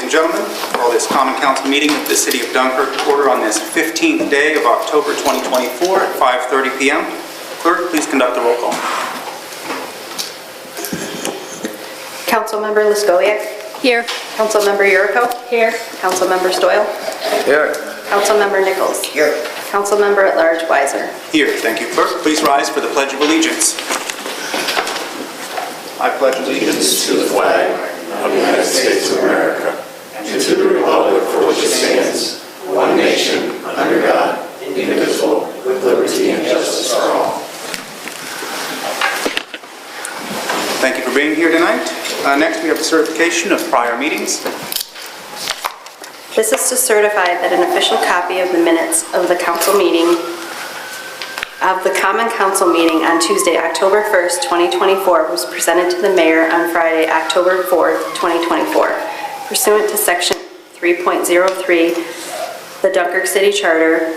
and gentlemen. Call this Common Council meeting of the City of Dunkirk to order on this 15th day of October 2024 at 5:30 p.m. Clerk, please conduct the roll call. Councilmember Lyskowiak. Here. Councilmember Yurko. Here. Councilmember Stoyle. Here. Councilmember Nichols. Here. Councilmember at Large Weiser. Here. Thank you, Clerk. Please rise for the Pledge of Allegiance. I pledge allegiance to the flag of the United States of America and to the republic for which it stands, one nation, under God, indivisible, with liberty and justice for all. Thank you for being here tonight. Next, we have the certification of prior meetings. This is to certify that an official copy of the minutes of the Common Council meeting on Tuesday, October 1st, 2024 was presented to the mayor on Friday, October 4th, 2024. Pursuant to section 3.03, the Dunkirk City Charter,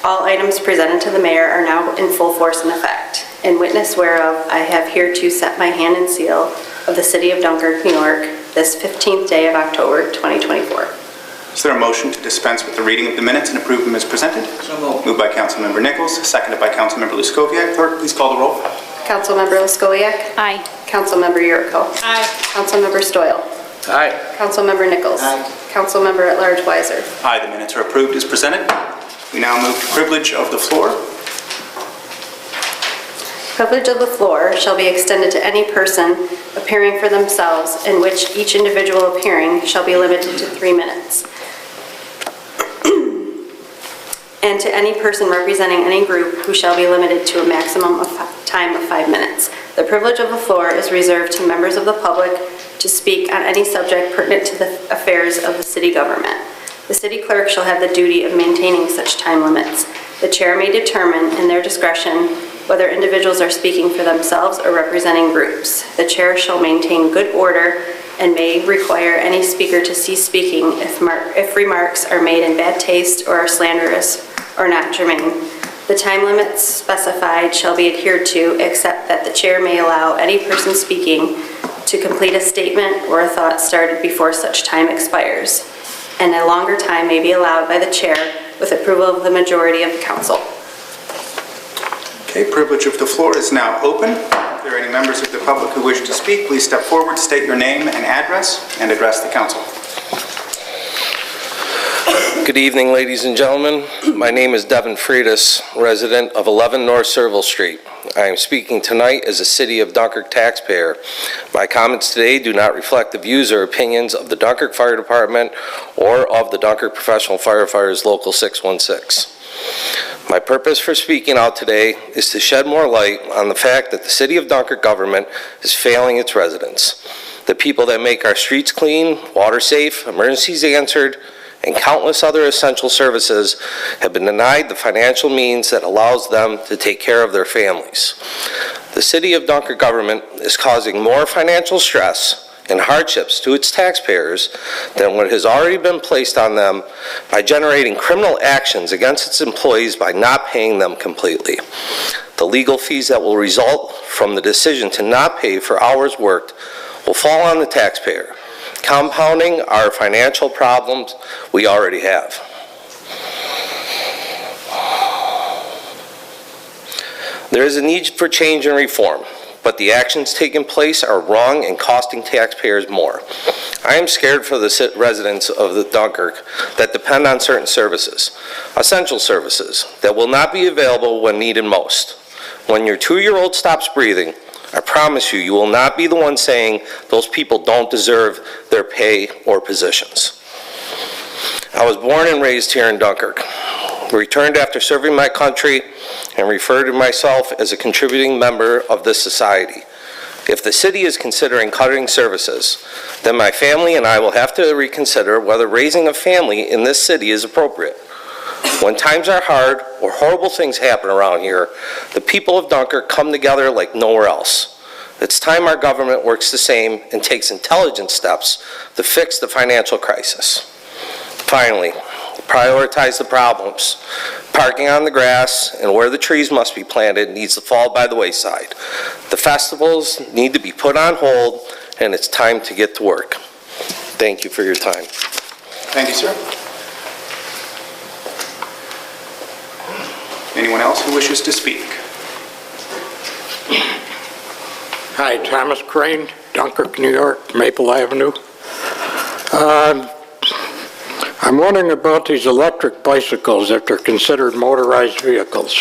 all items presented to the mayor are now in full force and effect. In witness whereof, I have hereto set my hand and seal of the City of Dunkirk, New York, this 15th day of October, 2024. Is there a motion to dispense with the reading of the minutes and approve them as presented? So moved. Moved by Councilmember Nichols, seconded by Councilmember Lyskowiak. Clerk, please call the roll. Councilmember Lyskowiak. Aye. Councilmember Yurko. Aye. Councilmember Stoyle. Aye. Councilmember Nichols. Aye. Councilmember at Large Weiser. Aye, the minutes are approved as presented. We now move to privilege of the floor. Privilege of the floor shall be extended to any person appearing for themselves, in which each individual appearing shall be limited to 3 minutes. And to any person representing any group who shall be limited to a maximum of time of 5 minutes. The privilege of the floor is reserved to members of the public to speak on any subject pertinent to the affairs of the city government. The city clerk shall have the duty of maintaining such time limits. The chair may determine in their discretion whether individuals are speaking for themselves or representing groups. The chair shall maintain good order and may require any speaker to cease speaking if remarks are made in bad taste or are slanderous or not germane. The time limits specified shall be adhered to, except that the chair may allow any person speaking to complete a statement or a thought started before such time expires, and a longer time may be allowed by the chair with approval of the majority of the council. Okay, privilege of the floor is now open. If there are any members of the public who wish to speak, please step forward, state your name and address, and address the council. Good evening, ladies and gentlemen. My name is Devin Freitas, resident of 11 North Servile Street. I am speaking tonight as a City of Dunkirk taxpayer. My comments today do not reflect the views or opinions of the Dunkirk Fire Department or of the Dunkirk Professional Firefighters Local 616. My purpose for speaking out today is to shed more light on the fact that the City of Dunkirk government is failing its residents. The people that make our streets clean, water safe, emergencies answered, and countless other essential services have been denied the financial means that allows them to take care of their families. The City of Dunkirk government is causing more financial stress and hardships to its taxpayers than what has already been placed on them by generating criminal actions against its employees by not paying them completely. The legal fees that will result from the decision to not pay for hours worked will fall on the taxpayer, compounding our financial problems we already have. There is a need for change and reform, but the actions taking place are wrong and costing taxpayers more. I am scared for the residents of the Dunkirk that depend on certain services, essential services, that will not be available when needed most. When your 2-year-old stops breathing, I promise you, you will not be the one saying those people don't deserve their pay or positions. I was born and raised here in Dunkirk, returned after serving my country, and refer to myself as a contributing member of this society. If the city is considering cutting services, then my family and I will have to reconsider whether raising a family in this city is appropriate. When times are hard or horrible things happen around here, the people of Dunkirk come together like nowhere else. It's time our government works the same and takes intelligent steps to fix the financial crisis. Finally, prioritize the problems. Parking on the grass and where the trees must be planted needs to fall by the wayside. The festivals need to be put on hold, and it's time to get to work. Thank you for your time. Thank you, sir. Anyone else who wishes to speak? Hi, Thomas Crane, Dunkirk, New York, Maple Avenue. I'm wondering about these electric bicycles, if they're considered motorized vehicles,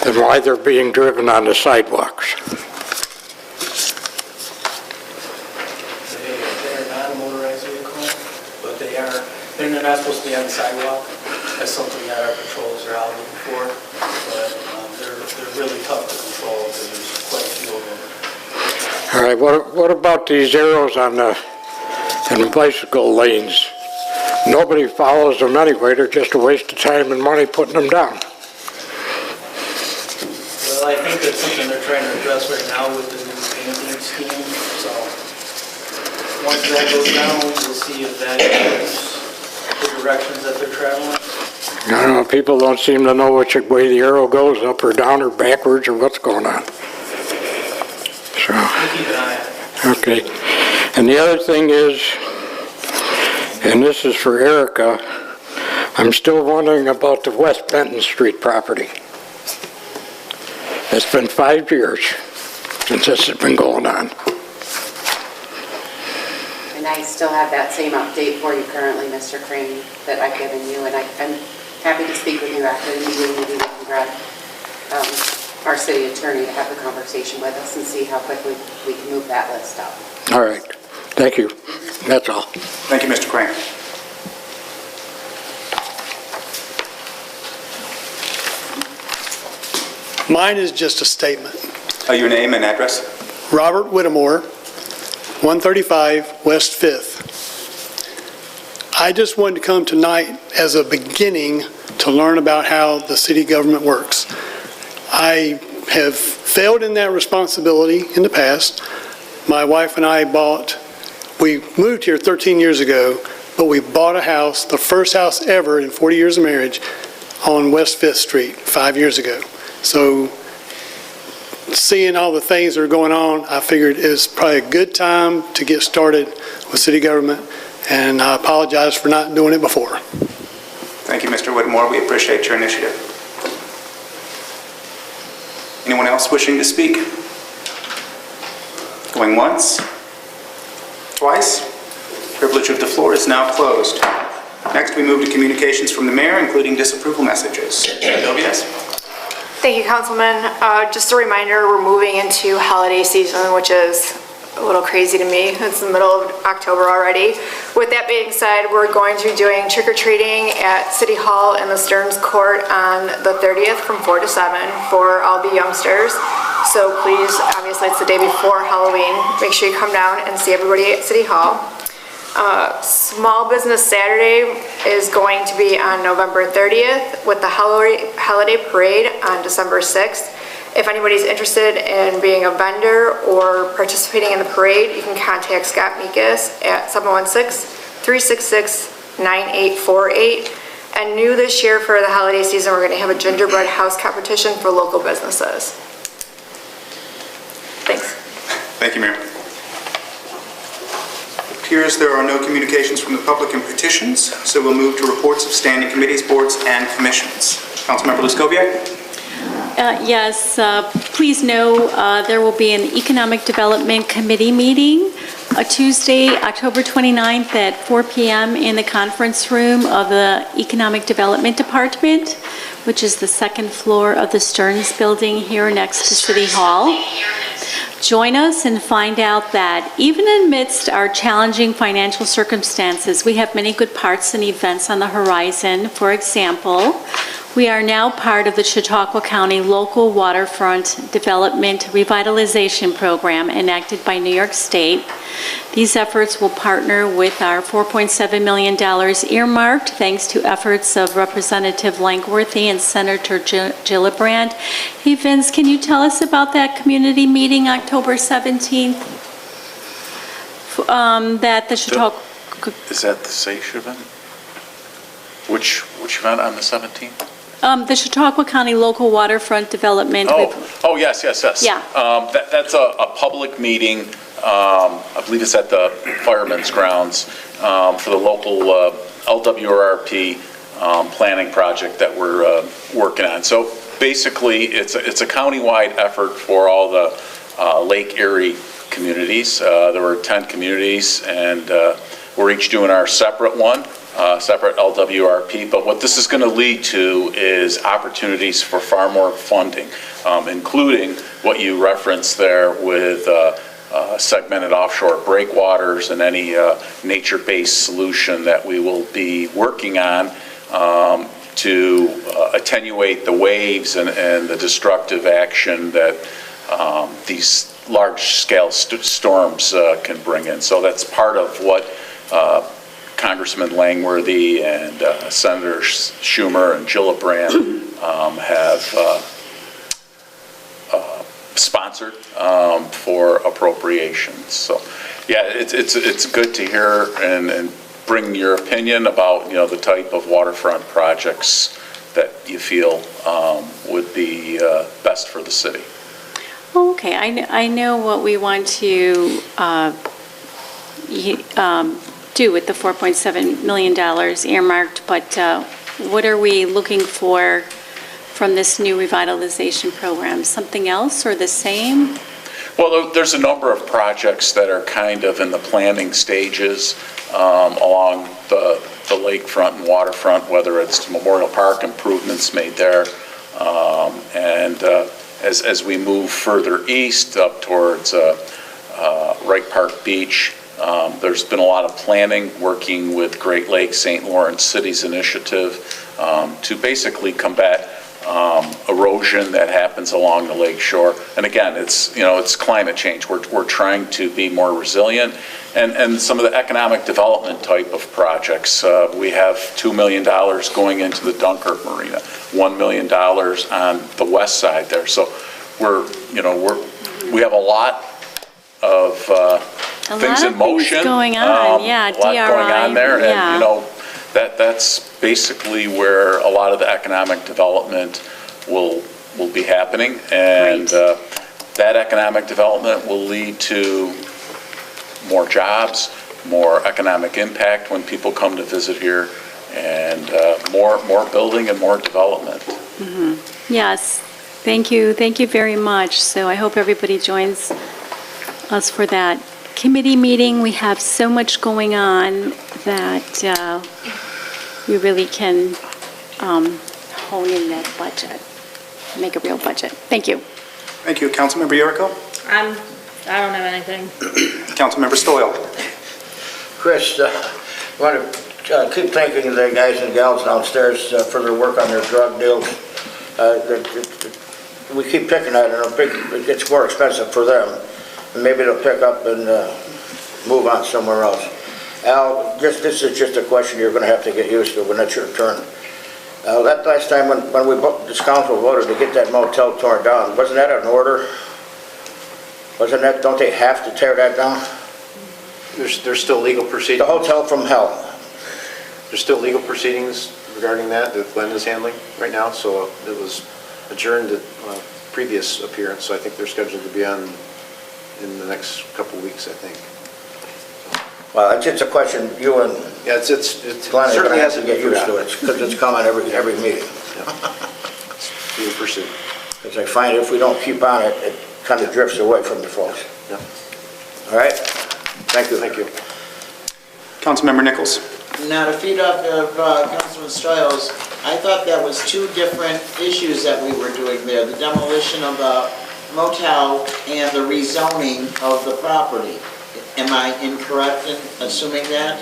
and why they're being driven on the sidewalks. They're not a motorized vehicle, but they're not supposed to be on the sidewalk. That's something that our patrols are out looking for, but they're really tough to control because there's quite a few of them. All right, what about these arrows on the bicycle lanes? Nobody follows them anyway. They're just a waste of time and money putting them down. Well, I think that's something they're trying to address right now with the new painting scheme, so once that goes down, we'll see if that is the directions that they're traveling. I don't know, people don't seem to know which way the arrow goes, up or down or backwards or what's going on. So, We'll keep an eye on it. okay. And the other thing is, and this is for Erica, I'm still wondering about the West Benton Street property. It's been 5 years since this has been going on. And I still have that same update for you currently, Mr. Crane, that I've given you, and I'm happy to speak with you after the meeting. Maybe we can grab our city attorney to have the conversation with us and see how quickly we can move that list up. All right, thank you. That's all. Thank you, Mr. Crane. Mine is just a statement. Your name and address? Robert Whittemore, 135 West 5th. I just wanted to come tonight as a beginning to learn about how the city government works. I have failed in that responsibility in the past. My wife and I we moved here 13 years ago, but we bought a house, the first house ever in 40 years of marriage, on West 5th Street 5 years ago. So seeing all the things that are going on, I figured it's probably a good time to get started with city government, and I apologize for not doing it before. Thank you, Mr. Whittemore. We appreciate your initiative. Anyone else wishing to speak? Going once? Twice? Privilege of the floor is now closed. Next, we move to communications from the mayor, including disapproval messages. Sylvia's. Thank you, Councilman. Just a reminder, we're moving into holiday season, which is a little crazy to me. It's the middle of October already. With that being said, we're going to be doing trick-or-treating at City Hall in the Stearns Court on the 30th from 4 to 7 for all the youngsters. So please, obviously it's the day before Halloween, make sure you come down and see everybody at City Hall. Small Business Saturday is going to be on November 30th with the holiday parade on December 6th. If anybody's interested in being a vendor or participating in the parade, you can contact Scott Meekus at 716-366-9848. And new this year for the holiday season, we're going to have a gingerbread house competition for local businesses. Thanks. Thank you, Mayor. It appears there are no communications from the public and petitions, so we'll move to reports of standing committees, boards, and commissions. Councilmember Luskoviak. Yes, please know there will be an Economic Development Committee meeting Tuesday, October 29th at 4 p.m. in the conference room of the Economic Development Department, which is the second floor of the Stearns Building here next to City Hall. Join us and find out that even amidst our challenging financial circumstances, we have many good parts and events on the horizon. For example, we are now part of the Chautauqua County Local Waterfront Development Revitalization Program enacted by New York State. These efforts will partner with our $4.7 million earmarked thanks to efforts of Representative Langworthy and Senator Gillibrand. Hey Vince, can you tell us about that community meeting October 17th? That the Chautauqua... Is that the SACE event? Which event on the 17th? The Chautauqua County Local Waterfront Development. Oh, yes. Yeah. That's a public meeting I believe it's at the Fireman's Grounds, for the local LWRP planning project that we're working on. So basically, it's a countywide effort for all the Lake Erie communities. There were 10 communities, and we're each doing our separate one, separate LWRP. But what this is going to lead to is opportunities for far more funding, including what you referenced there with segmented offshore breakwaters and any nature-based solution that we will be working on to attenuate the waves and the destructive action that these large-scale storms can bring in. So that's part of what Congressman Langworthy and Senators Schumer and Gillibrand have sponsored for appropriations. So, yeah, it's good to hear and bring your opinion about, the type of waterfront projects that you feel would be best for the city. Okay, I know what we want to do with the $4.7 million earmarked, but what are we looking for from this new revitalization program? Something else or the same? Well, there's a number of projects that are kind of in the planning stages along the lakefront and waterfront, whether it's Memorial Park improvements made there, and as we move further east up towards Wright Park Beach, there's been a lot of planning working with Great Lakes St. Lawrence Cities Initiative to basically combat erosion that happens along the lake shore. And again, it's climate change. We're trying to be more resilient. And some of the economic development type of projects, we have $2 million going into the Dunkirk Marina, $1 million on the west side there. So we have a lot of things in motion. Going on, yeah, a lot going on there, yeah. and that's basically where a lot of the economic development will be happening, and that economic development will lead to more jobs, more economic impact when people come to visit here, and more building and more development. Mm-hmm. Yes, thank you very much. So I hope everybody joins us for that committee meeting. We have so much going on that we really can hone in that budget, make a real budget. Thank you. Thank you. Councilmember Yuriko? I don't have anything. Councilmember Stoyl? Chris, I want to keep thanking the guys and gals downstairs for their work on their drug deals. We keep picking at it, it's more expensive for them. And maybe they'll pick up and move on somewhere else. Al, this is just a question you're going to have to get used to when it's your turn. That last time when this council voted to get that motel torn down, wasn't that an order? Wasn't that, don't they have to tear that down? There's still legal proceedings. The hotel from hell. There's still legal proceedings regarding that Glenn is handling right now, so it was adjourned at previous appearance, so I think they're scheduled to be on in the next couple of weeks, I think. Well, it's just a question you and yeah, it's Glenn are going to have to get used to it, because it's coming every meeting. Yeah. Being pursued. Because I find if we don't keep on it, it kind of drifts away from the folks. Yeah. All right? Thank you. Thank you. Councilmember Nichols? Now, to feed off of Councilman Stoyles, I thought that was two different issues that we were doing there, the demolition of the motel and the rezoning of the property. Am I incorrect in assuming that?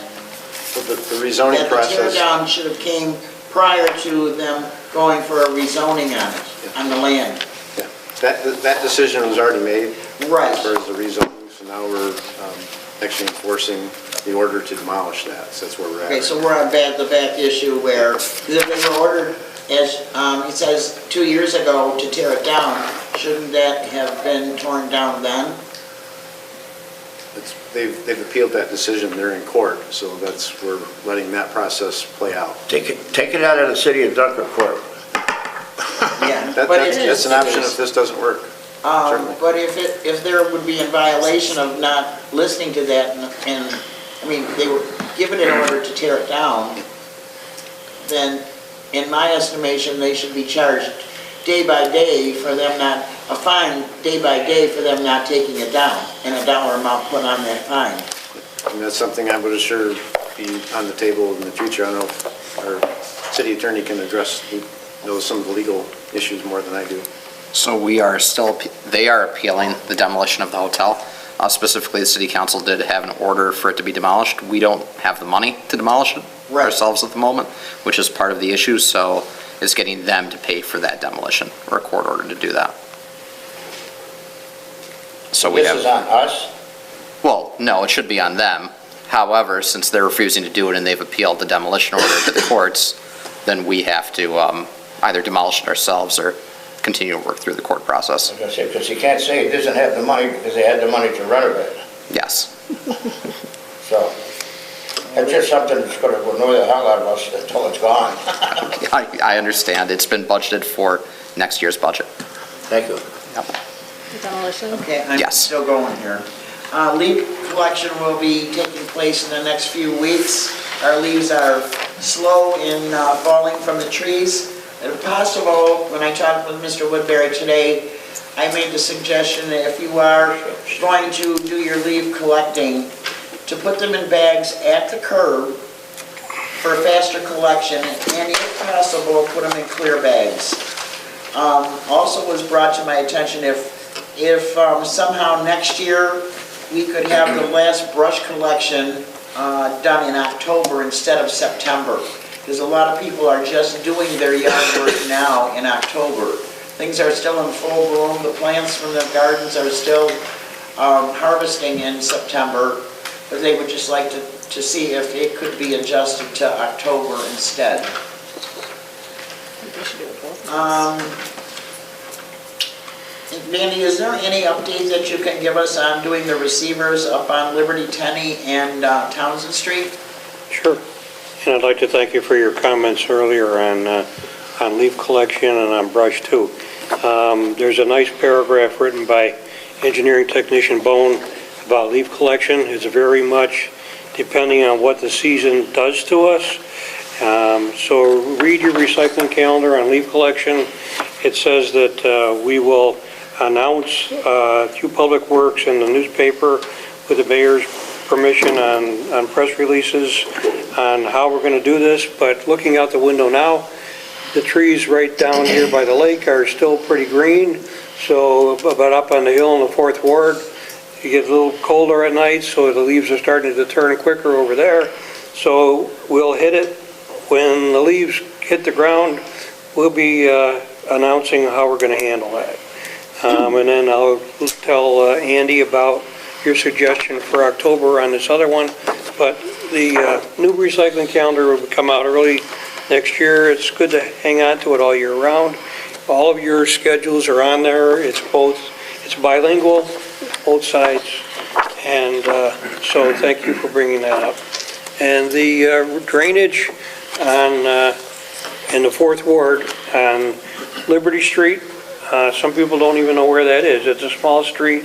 Well, the rezoning process. That the tear down should have came prior to them going for a rezoning on it, on the land. Yeah, that decision was already made. Right. As far as the rezoning, so now we're actually enforcing the order to demolish that. So that's where we're at. Okay, so we're on the back issue where they were ordered, as it says 2 years ago, to tear it down. Shouldn't that have been torn down then? They've appealed that decision. They're in court, so we're letting that process play out. Take it out of the city of Dunkirk court. Yeah, that's an option if this doesn't work. But if there would be in violation of not listening to that, and, I mean, they were given an order to tear it down, then in my estimation, they should be charged day by day for them not, a fine day by day for them not taking it down, and a dollar amount put on that fine. And that's something I would assure be on the table in the future. I don't know if our city attorney can address, he knows some of the legal issues more than I do. So we are still, they are appealing the demolition of the hotel. Specifically, the city council did have an order for it to be demolished. We don't have the money to demolish it ourselves at the moment, which is part of the issue, so it's getting them to pay for that demolition, or a court order to do that. So we have. This is on us? Well, no, it should be on them. However, since they're refusing to do it and they've appealed the demolition order to the courts, then we have to either demolish it ourselves or continue to work through the court process. I was gonna say, because you can't say it doesn't have the money because they had the money to renovate. Yes. So, it's just something that's gonna annoy the hell out of us until it's gone. I understand. It's been budgeted for next year's budget. Thank you. The demolition? Okay, I'm Yes. still going here. Leaf collection will be taking place in the next few weeks. Our leaves are slow in falling from the trees. If possible, when I talked with Mr. Woodbury today, I made the suggestion that if you are going to do your leaf collecting, to put them in bags at the curb for faster collection, and if possible, put them in clear bags. Also was brought to my attention if somehow next year we could have the last brush collection done in October instead of September. Because a lot of people are just doing their yard work now in October. Things are still in full bloom. The plants from the gardens are still harvesting in September, but they would just like to see if it could be adjusted to October instead. Mandy, is there any update that you can give us on doing the receivers up on Liberty Tenney and Townsend Street? Sure. And I'd like to thank you for your comments earlier on leaf collection and on brush too. There's a nice paragraph written by engineering technician Bone about leaf collection. It's very much depending on what the season does to us. So read your recycling calendar on leaf collection. It says that we will announce through Public Works and the newspaper with the mayor's permission on press releases on how we're going to do this, but looking out the window now, the trees right down here by the lake are still pretty green, so but up on the hill in the 4th Ward, it gets a little colder at night, so the leaves are starting to turn quicker over there, so we'll hit it when the leaves hit the ground. We'll be announcing how we're going to handle that. And then I'll tell Andy about your suggestion for October on this other one, but the new recycling calendar will come out early next year. It's good to hang on to it all year round. All of your schedules are on there. It's bilingual, both sides, and so thank you for bringing that up. And the drainage on in the 4th Ward on Liberty Street, some people don't even know where that is. It's a small street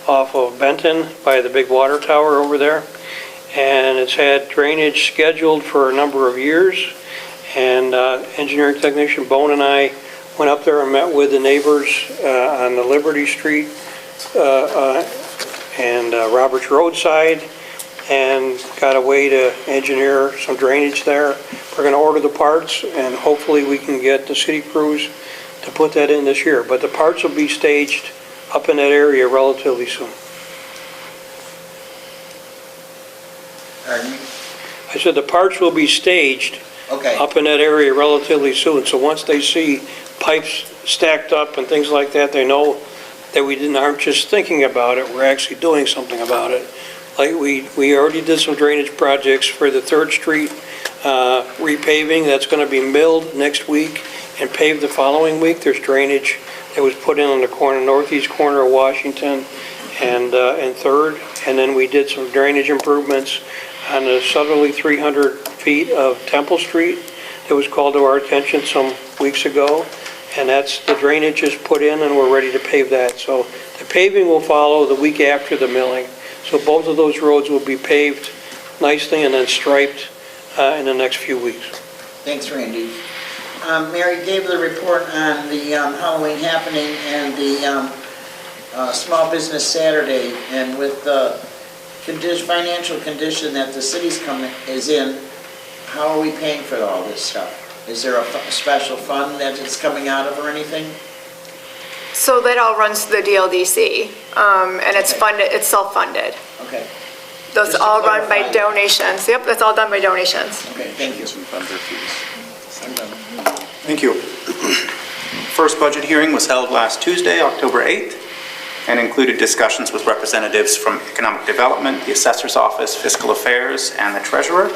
off of Benton by the big water tower over there, and it's had drainage scheduled for a number of years, and engineering technician Bone and I went up there and met with the neighbors on the Liberty Street and Roberts Roadside, and got a way to engineer some drainage there. We're going to order the parts, and hopefully we can get the city crews to put that in this year, but the parts will be staged up in that area relatively soon. I said the parts will be staged up in that area relatively soon, so once they see pipes stacked up and things like that, they know that we aren't just thinking about it, we're actually doing something about it. Like we already did some drainage projects for the 3rd Street repaving. That's going to be milled next week and paved the following week. There's drainage that was put in on the corner, northeast corner of Washington and 3rd. And then we did some drainage improvements on the southerly 300 feet of Temple Street that was called to our attention some weeks ago. And that's, the drainage is put in, and we're ready to pave that. So the paving will follow the week after the milling. So both of those roads will be paved nicely and then striped in the next few weeks. Thanks, Randy. Mary gave the report on the Halloween happening and the Small Business Saturday, and with the financial condition that the city's is in, how are we paying for all this stuff? Is there a special fund that it's coming out of or anything? So that all runs to the DLDC, and it's funded, it's self-funded. Okay. Those Just to all run by clarify. donations. Yep, that's all done by donations. Okay, thank you. Thank you. First budget hearing was held last Tuesday, October 8th, and included discussions with representatives from Economic Development, the Assessor's Office, Fiscal Affairs, and the Treasurer.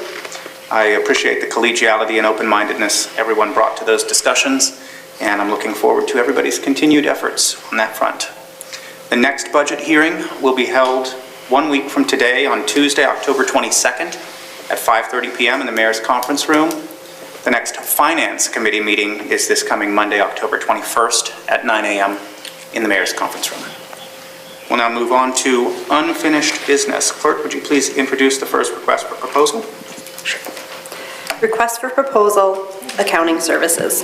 I appreciate the collegiality and open-mindedness everyone brought to those discussions, and I'm looking forward to everybody's continued efforts on that front. The next budget hearing will be held 1 week from today on Tuesday, October 22nd at 5:30 p.m. in the Mayor's Conference Room. The next Finance Committee meeting is this coming Monday, October 21st at 9 a.m. in the Mayor's Conference Room. We'll now move on to unfinished business. Clerk, would you please introduce the first request for proposal? Request for proposal, accounting services.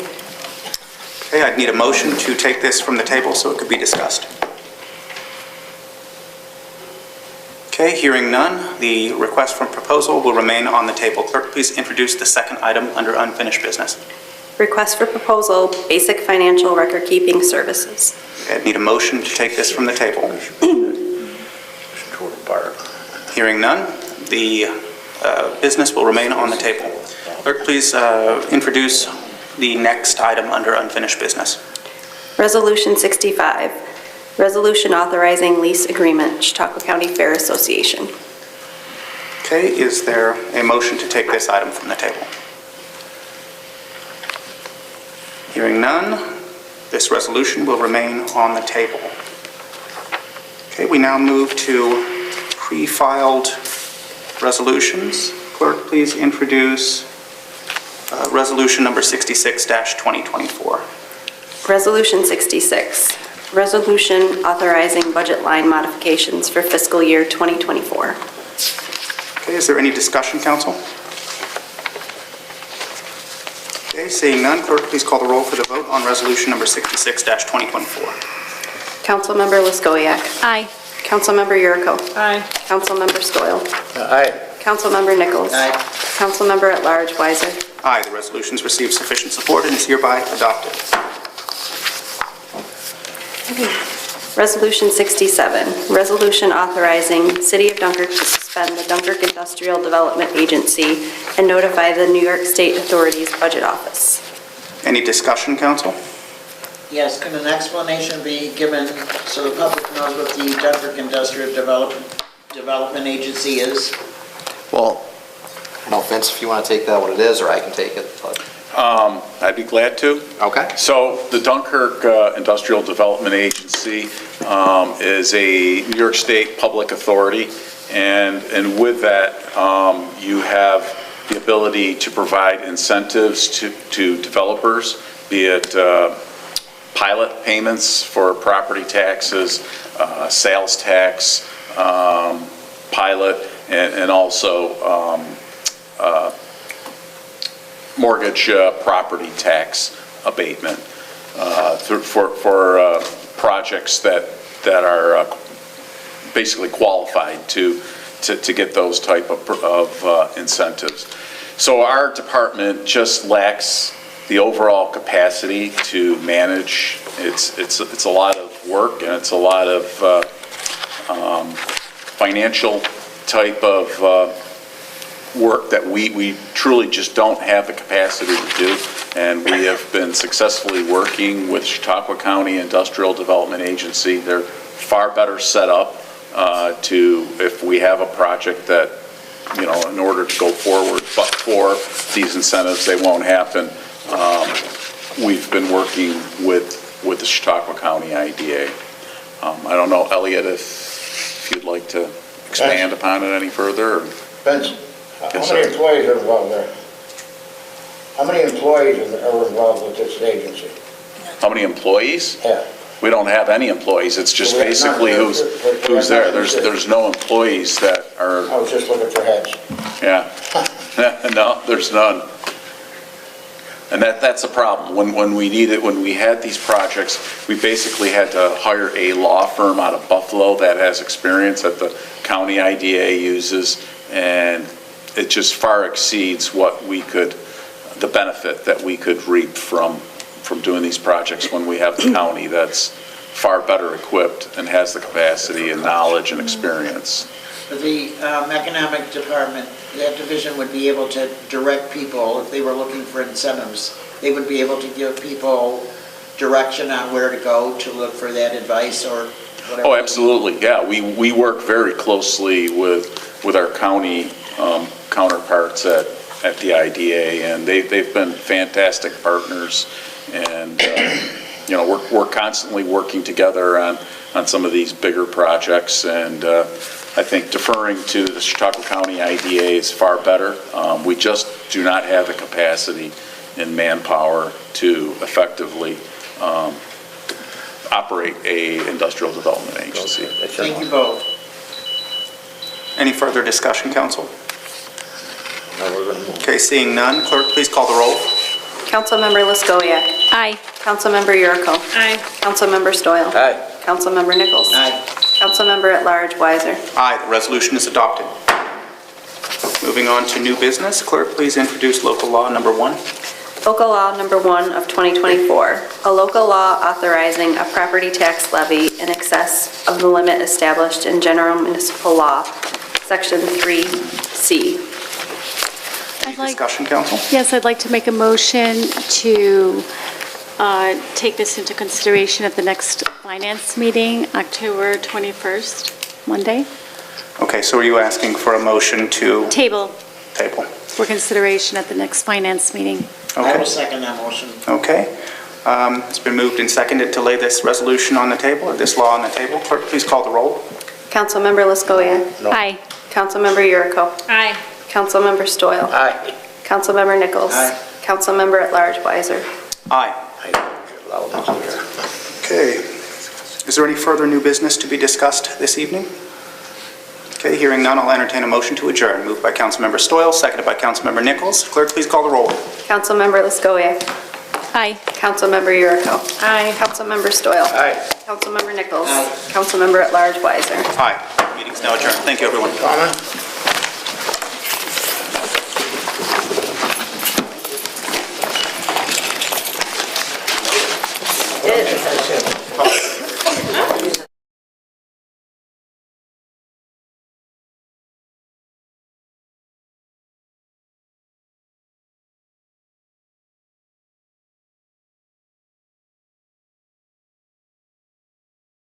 Okay, I'd need a motion to take this from the table so it could be discussed. Okay, hearing none, the request for proposal will remain on the table. Clerk, please introduce the second item under unfinished business. Request for proposal, basic financial record keeping services. Okay, I'd need a motion to take this from the table. Hearing none, the business will remain on the table. Clerk, please introduce the next item under unfinished business. Resolution 65, resolution authorizing lease agreement, Chautauqua County Fair Association. Okay, is there a motion to take this item from the table? Hearing none, this resolution will remain on the table. Okay, we now move to pre-filed resolutions. Clerk, please introduce resolution number 66-2024. Resolution 66, resolution authorizing budget line modifications for fiscal year 2024. Okay, is there any discussion, council? Okay, seeing none, clerk, please call the roll for the vote on resolution number 66-2024. Councilmember Laskowiak. Aye. Councilmember Yurko. Aye. Councilmember Stoyl. Aye. Councilmember Nichols. Aye. Councilmember at Large Weiser. Aye, the resolution's received sufficient support and is hereby adopted. Resolution 67, resolution authorizing City of Dunkirk to suspend the Dunkirk Industrial Development Agency and notify the New York State Authority's Budget Office. Any discussion, council? Yes, can an explanation be given so the public knows what the Dunkirk Industrial Development Agency is? Well, no offense if you want to take that what it is, or I can take it, but. I'd be glad to. Okay. So the Dunkirk Industrial Development Agency is a New York State public authority, and with that, you have the ability to provide incentives to developers, be it pilot payments for property taxes, sales tax, pilot, and also mortgage property tax abatement for projects that are basically qualified to get those type of incentives. So our department just lacks the overall capacity to manage. It's a lot of work, and it's a lot of financial type of work that we truly just don't have the capacity to do, and we have been successfully working with Chautauqua County Industrial Development Agency. They're far better set up to, if we have a project that, you know, in order to go forward, but for these incentives, they won't happen. We've been working with the Chautauqua County IDA. I don't know, Elliot, if you'd like to expand upon it any further? Or? Vince, how many employees are involved there? How many employees are involved with this agency? How many employees? Yeah. We don't have any employees. It's just basically who's there. There's no employees that are, I was just looking for heads. yeah. No, there's none. And that's a problem. When we needed, when we had these projects, we basically had to hire a law firm out of Buffalo that has experience that the county IDA uses, and it just far exceeds what we could, the benefit that we could reap from doing these projects when we have the county that's far better equipped and has the capacity and knowledge and experience. The economic department, that division would be able to direct people if they were looking for incentives. They would be able to give people direction on where to go to look for that advice or whatever. Oh, absolutely, yeah. We work very closely with our county counterparts at the IDA, and they've been fantastic partners, and you know, we're constantly working together on some of these bigger projects, and I think deferring to the Chautauqua County IDA is far better. We just do not have the capacity and manpower to effectively operate a industrial development agency. Thank you both. Any further discussion, council? Okay, seeing none, clerk, please call the roll. Councilmember Liskowiak. Aye. Councilmember Yurko. Aye. Councilmember Stoyl. Aye. Councilmember Nichols. Aye. Councilmember at Large Weiser. Aye, the resolution is adopted. Moving on to new business, clerk, please introduce local law number 1. Local Law Number 1 of 2024, a local law authorizing a property tax levy in excess of the limit established in General Municipal Law, Section 3C. Discussion, council? Yes, I'd like to make a motion to take this into consideration at the next finance meeting, October 21st, Monday. Okay, so are you asking for a motion to Table table? for consideration at the next finance meeting. I will second that motion. Okay. It's been moved and seconded to lay this resolution on the table, or this law on the table. Clerk, please call the roll. Councilmember Liskowiak. Aye. Councilmember Yurko. Aye. Councilmember Stoyl. Aye. Councilmember Nichols. Aye. Councilmember at Large Weiser. Aye. Okay. Is there any further new business to be discussed this evening? Okay, hearing none, I'll entertain a motion to adjourn. Moved by Councilmember Stoyl, seconded by Councilmember Nichols. Clerk, please call the roll. Councilmember Liskowiak. Aye. Councilmember Yurko. Aye. Councilmember Stoyl. Aye. Councilmember Nichols. Aye. Councilmember at Large Weiser. Aye. Meeting's now adjourned. Thank you, everyone. Comment?